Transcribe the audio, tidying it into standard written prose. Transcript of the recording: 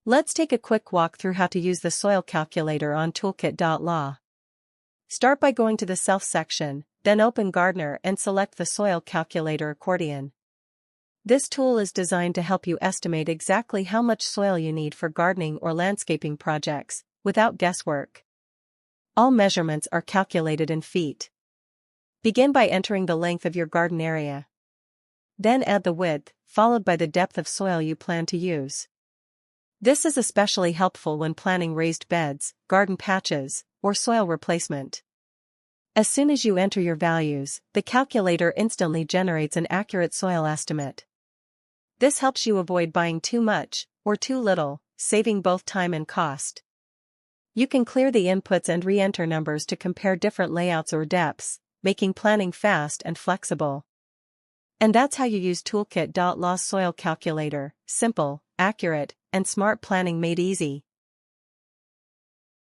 Let's take a quick walk through how to use the soil calculator on Toolkit.law. Start by going to the Self section, then open Gardener and select the Soil Calculator accordion. This tool is designed to help you estimate exactly how much soil you need for gardening or landscaping projects, without guesswork. All measurements are calculated in feet. Begin by entering the length of your garden area. Then add the width, followed by the depth of soil you plan to use. This is especially helpful when planning raised beds, garden patches, or soil replacement. As soon as you enter your values, the calculator instantly generates an accurate soil estimate. This helps you avoid buying too much, or too little, saving both time and cost. You can clear the inputs and re-enter numbers to compare different layouts or depths, making planning fast and flexible. And that's how you use Toolkit.law Soil Calculator: simple, accurate, and smart planning made easy.